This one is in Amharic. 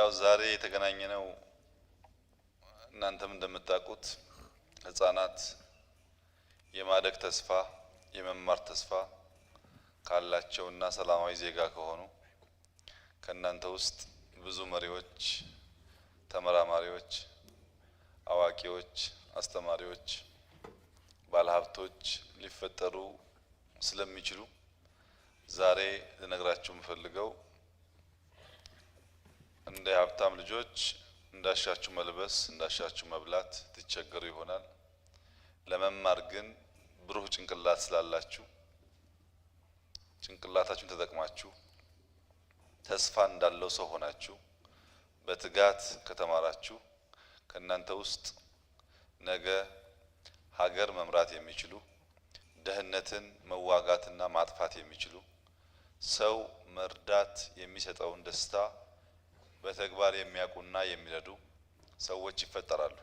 ያው ዛሬ የተገናኘነው እናንተም እንደምታውቁት ህፃናት የማደግ ተስፋ የመማር ተስፋ ካላቸውና ሰላማዊ ዜጋ ከሆኑ ከእናንተ ውስጥ ብዙ መሪዎች፣ ተመራማሪዎች፣ አዋቂዎች፣ አስተማሪዎች፣ ባለሀብቶች ሊፈጠሩ ስለሚችሉ ዛሬ ልነግራችሁ የምፈልገው እንደ ሀብታም ልጆች እንዳሻችሁ መልበስ እንዳሻችሁ መብላት ትቸገሩ ይሆናል። ለመማር ግን ብሩህ ጭንቅላት ስላላችሁ ጭንቅላታችሁን ተጠቅማችሁ ተስፋ እንዳለው ሰው ሆናችሁ በትጋት ከተማራችሁ ከእናንተ ውስጥ ነገ ሀገር መምራት የሚችሉ ድህነትን መዋጋትና ማጥፋት የሚችሉ ሰው መርዳት የሚሰጠውን ደስታ በተግባር የሚያውቁና የሚረዱ ሰዎች ይፈጠራሉ።